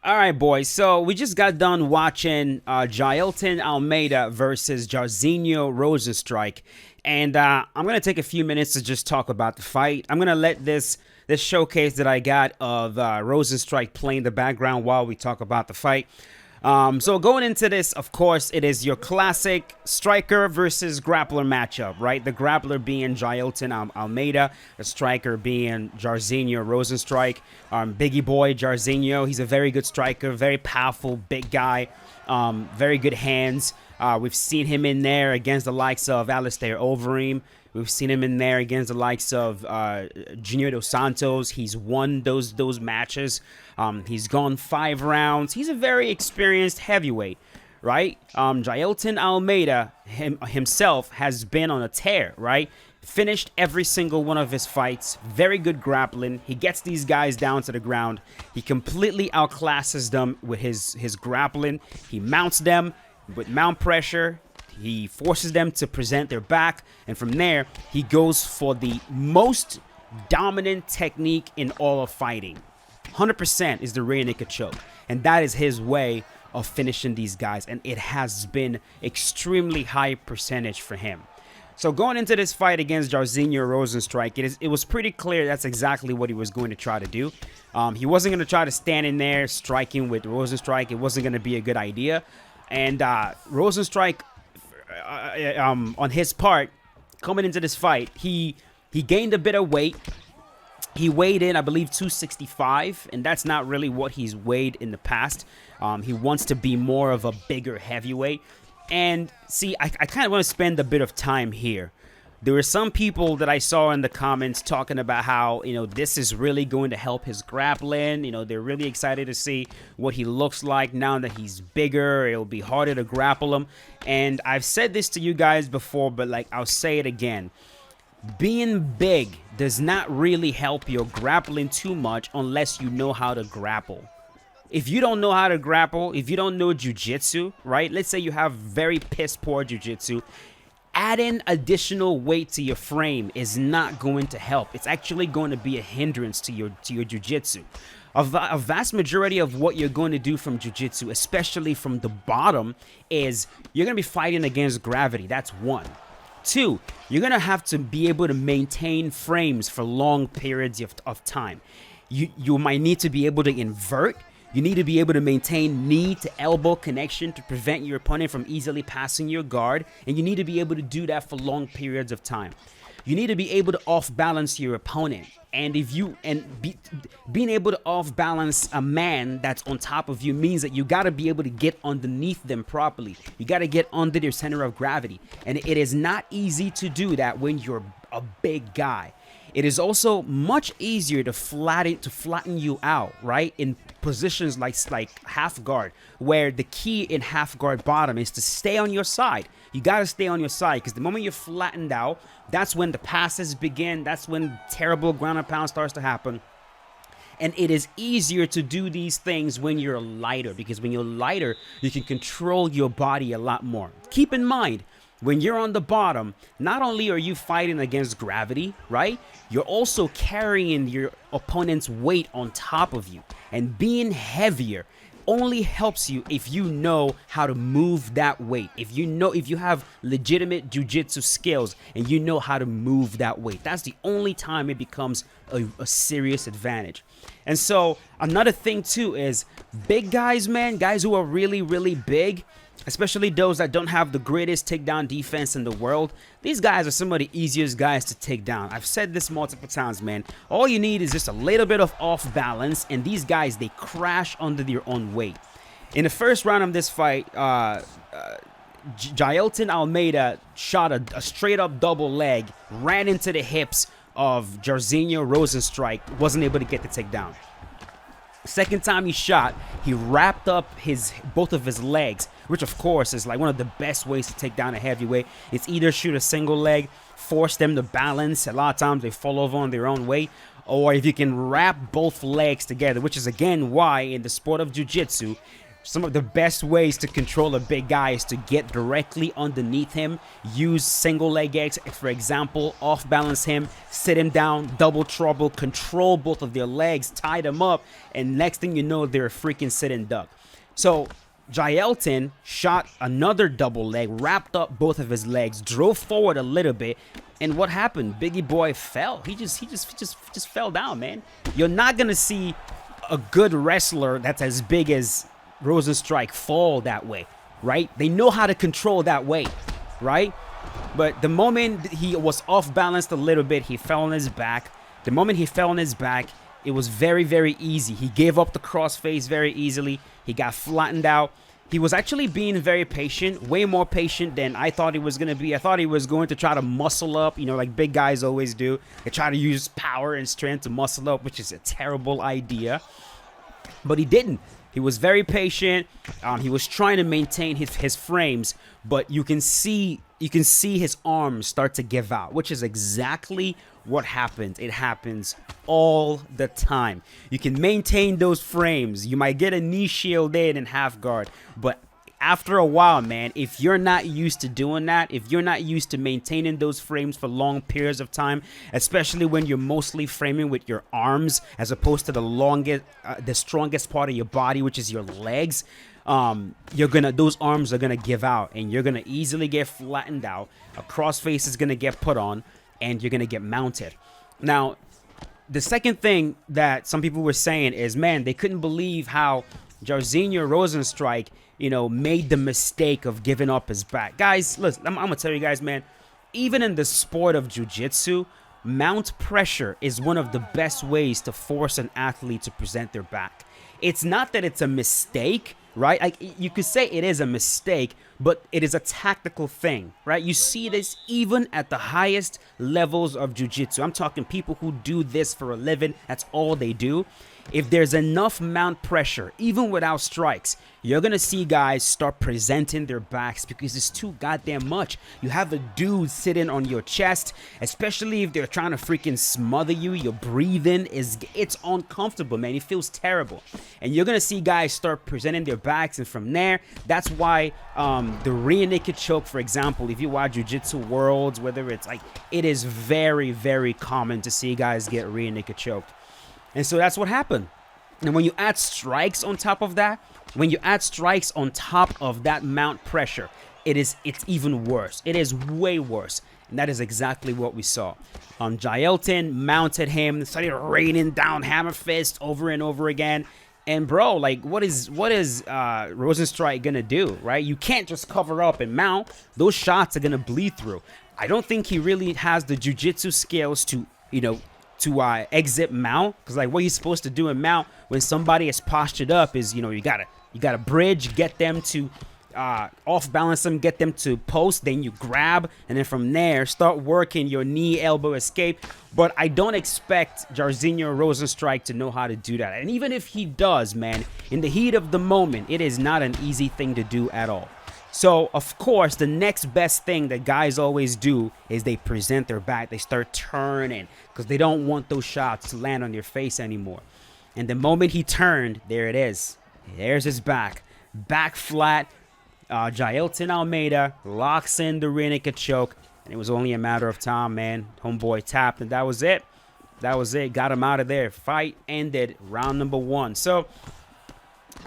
All right, boys. So we just got done watching Jailton Almeida versus Jairzinho Rosenstrike, and I'm gonna take a few minutes to just talk about the fight. I'm gonna let this showcase that I got of Rosenstrike play in the background while we talk about the fight. So going into this, of course, it is your classic striker versus grappler matchup, right? The grappler being Jailton Almeida, the striker being Jairzinho Rosenstrike. Biggie boy Jairzinho, he's a very good striker, very powerful, big guy, very good hands. We've seen him in there against the likes of Alistair Overeem. We've seen him in there against the likes of Junior Dos Santos. He's won those matches. He's gone 5 rounds. He's a very experienced heavyweight, right? Jailton Almeida himself has been on a tear, right? Finished every single one of his fights. Very good grappling. He gets these guys down to the ground. He completely outclasses them with his grappling. He mounts them with mount pressure. He forces them to present their back, and from there, he goes for the most dominant technique in all of fighting. 100% is the rear naked choke, and that is his way of finishing these guys, and it has been extremely high percentage for him. So going into this fight against Jairzinho Rosenstrike, it was pretty clear that's exactly what he was going to try to do. He wasn't going to try to stand in there striking with Rosenstrike. It wasn't going to be a good idea, and Rosenstrike, on his part, coming into this fight, he gained a bit of weight. He weighed in, I believe, 265, and that's not really what he's weighed in the past. He wants to be more of a bigger heavyweight. And see, I kind of want to spend a bit of time here. There were some people that I saw in the comments talking about how, this is really going to help his grappling. They're really excited to see what he looks like now that he's bigger. It'll be harder to grapple him. And I've said this to you guys before, but I'll say it again. Being big does not really help your grappling too much unless you know how to grapple. If you don't know how to grapple, if you don't know jiu-jitsu, right? Let's say you have very piss poor jiu-jitsu. Adding additional weight to your frame is not going to help. It's actually going to be a hindrance to your jiu-jitsu. A vast majority of what you're going to do from jiu-jitsu, especially from the bottom, is you're going to be fighting against gravity. That's one. 2, you're going to have to be able to maintain frames for long periods of time. You might need to be able to invert. You need to be able to maintain knee to elbow connection to prevent your opponent from easily passing your guard. And you need to be able to do that for long periods of time. You need to be able to off-balance your opponent. And being able to off-balance a man that's on top of you means that you got to be able to get underneath them properly. You got to get under their center of gravity. And it is not easy to do that when you're a big guy. It is also much easier to flatten you out, right? In positions like half guard, where the key in half guard bottom is to stay on your side. You got to stay on your side, because the moment you're flattened out, that's when the passes begin. That's when terrible ground and pound starts to happen. And it is easier to do these things when you're lighter, because when you're lighter, you can control your body a lot more. Keep in mind, when you're on the bottom, not only are you fighting against gravity, right? You're also carrying your opponent's weight on top of you. And being heavier only helps you if you know how to move that weight. If you have legitimate jiu-jitsu skills and you know how to move that weight. That's the only time it becomes a serious advantage. And so another thing too is big guys, man, guys who are really, really big, especially those that don't have the greatest takedown defense in the world. These guys are some of the easiest guys to take down. I've said this multiple times, man. All you need is just a little bit of off balance, and these guys, they crash under their own weight. In the first round of this fight, Jailton Almeida shot a straight up double leg, ran into the hips of Jairzinho Rosenstrike, wasn't able to get the takedown. Second time he shot, he wrapped up both of his legs, which of course is one of the best ways to take down a heavyweight. It's either shoot a single leg, force them to balance. A lot of times they fall over on their own weight. Or if you can wrap both legs together, which is again why in the sport of jiu-jitsu, some of the best ways to control a big guy is to get directly underneath him, use single leg X, for example, off balance him, sit him down, double trouble, control both of their legs, tie them up, and next thing you know, they're a freaking sitting duck. So Jailton shot another double leg, wrapped up both of his legs, drove forward a little bit, and what happened? Biggie Boy fell. He just fell down, man. You're not gonna see a good wrestler that's as big as Rosenstrike fall that way, right? They know how to control that weight, right? But the moment he was off balanced a little bit, he fell on his back. The moment he fell on his back, it was very, very easy. He gave up the crossface very easily. He got flattened out. He was actually being very patient, way more patient than I thought he was going to be. I thought he was going to try to muscle up, you know, like big guys always do. They try to use power and strength to muscle up, which is a terrible idea. But he didn't. He was very patient. He was trying to maintain his frames, but you can see his arms start to give out, which is exactly what happens. It happens all the time. You can maintain those frames. You might get a knee shield in and half guard, but after a while, man, if you're not used to doing that, if you're not used to maintaining those frames for long periods of time, especially when you're mostly framing with your arms as opposed to the strongest part of your body, which is your legs, those arms are gonna give out, and you're gonna easily get flattened out. A crossface is gonna get put on, and you're gonna get mounted. Now, the second thing that some people were saying is, man, they couldn't believe how Jairzinho Rozenstruik, you know, made the mistake of giving up his back. Guys, listen, I'm gonna tell you guys, man, even in the sport of jiu-jitsu, mount pressure is one of the best ways to force an athlete to present their back. It's not that it's a mistake, right? Like, you could say it is a mistake, but it is a tactical thing, right? You see this even at the highest levels of jiu-jitsu. I'm talking people who do this for a living. That's all they do. If there's enough mount pressure, even without strikes, you're going to see guys start presenting their backs because it's too goddamn much. You have a dude sitting on your chest, especially if they're trying to freaking smother you. Your breathing it's uncomfortable, man. It feels terrible. And you're going to see guys start presenting their backs. And from there, that's why the rear naked choke, for example, if you watch Jiu-Jitsu Worlds, whether it's like, it is very, very common to see guys get rear naked choked. And so that's what happened. And when you add strikes on top of that, mount pressure, it's even worse. It is way worse. And that is exactly what we saw. Jailton mounted him, started raining down hammer fist over and over again. And bro, like, what is Rozenstruik gonna do, right? You can't just cover up and mount. Those shots are gonna bleed through. I don't think he really has the jiu-jitsu skills to, you know, exit mount, because like what he's supposed to do in mount when somebody is postured up is, you know, you gotta bridge, get them to off balance them, get them to post, then you grab, and then from there start working your knee elbow escape. But I don't expect Jairzinho Rozenstruik to know how to do that, and even if he does, man, in the heat of the moment, it is not an easy thing to do at all. So, of course, the next best thing that guys always do is they present their back. They start turning because they don't want those shots to land on their face anymore. And the moment he turned, there it is. There's his back. Back flat. Jailton Almeida locks in the rear naked choke. And it was only a matter of time, man. Homeboy tapped, and that was it. That was it. Got him out of there. Fight ended. Round number 1. So,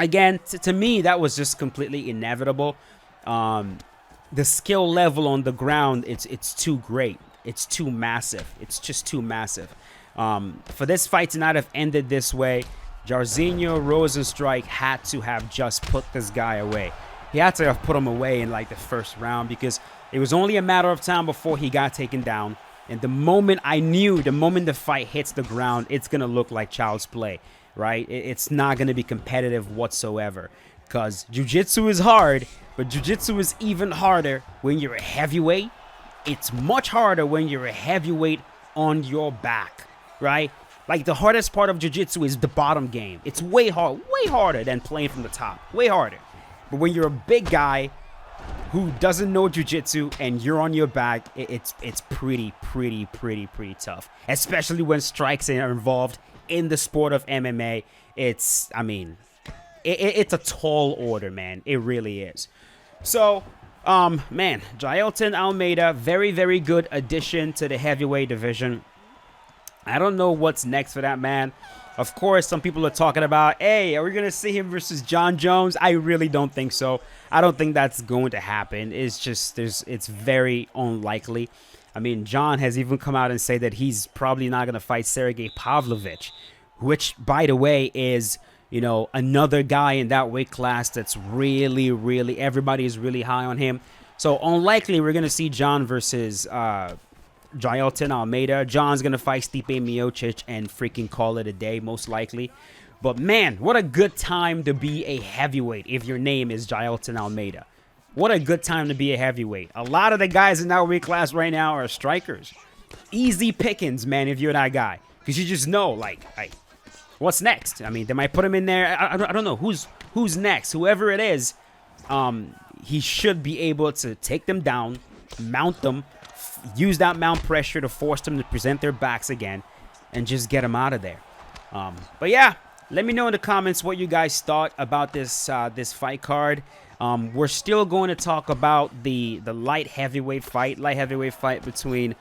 again, to me, that was just completely inevitable. The skill level on the ground, it's too great. It's too massive. It's just too massive. For this fight to not have ended this way, Jairzinho Rozenstruik had to have just put this guy away. He had to have put him away in like the first round, because it was only a matter of time before he got taken down. And the moment the fight hits the ground, it's going to look like child's play, right? It's not going to be competitive whatsoever, because jiu-jitsu is hard, but jiu-jitsu is even harder when you're a heavyweight. It's much harder when you're a heavyweight on your back, right? Like, the hardest part of jiu-jitsu is the bottom game. It's way harder than playing from the top, way harder. But when you're a big guy who doesn't know jiu-jitsu and you're on your back, it's pretty tough, especially when strikes are involved in the sport of MMA. it's a tall order, man. It really is. So, man, Jailton Almeida, very, very good addition to the heavyweight division. I don't know what's next for that man. Of course, some people are talking about, hey, are we going to see him versus John Jones? I really don't think so. I don't think that's going to happen. It's just, it's very unlikely. I mean, John has even come out and said that he's probably not going to fight Sergey Pavlovich, which, by the way, is, you know, another guy in that weight class that's really, really, everybody is really high on him. So unlikely we're going to see John versus Jailton Almeida. John's going to fight Stipe Miocic and freaking call it a day, most likely. But man, what a good time to be a heavyweight if your name is Jailton Almeida. What a good time to be a heavyweight. A lot of the guys in that weight class right now are strikers. Easy pickings, man, if you're that guy. Because you just know, like, what's next? I mean, they might put him in there. I don't know who's next. Whoever it is, he should be able to take them down, mount them, use that mount pressure to force them to present their backs again, and just get them out of there. But yeah, let me know in the comments what you guys thought about this this fight card. We're still going to talk about the light heavyweight fight between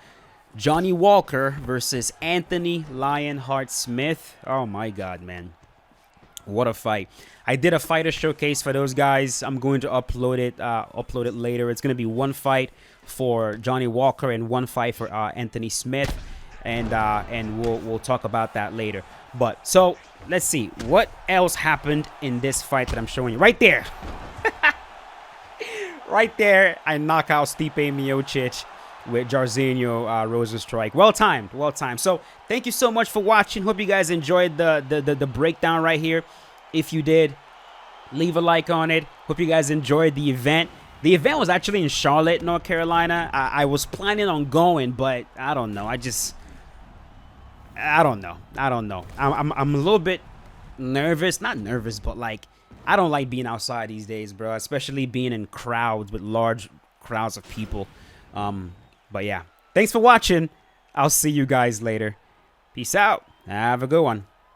Johnny Walker versus Anthony Lionheart Smith. Oh my God, man. What a fight. I did a fighter showcase for those guys. I'm going to upload it later. It's going to be one fight for Johnny Walker and one fight for Anthony Smith, and we'll talk about that later. But so let's see what else happened in this fight that I'm showing you right there. Right there, I knock out Stipe Miocic with Jairzinho Rozenstruik. Well timed, well timed. So thank you so much for watching. Hope you guys enjoyed the breakdown right here. If you did, leave a like on it. Hope you guys enjoyed the event. The event was actually in Charlotte, North Carolina. I was planning on going, but I don't know. I don't know. I'm a little bit nervous. Not nervous, but like, I don't like being outside these days, bro. Especially being in crowds with large crowds of people. But yeah, thanks for watching. I'll see you guys later. Peace out. Have a good one.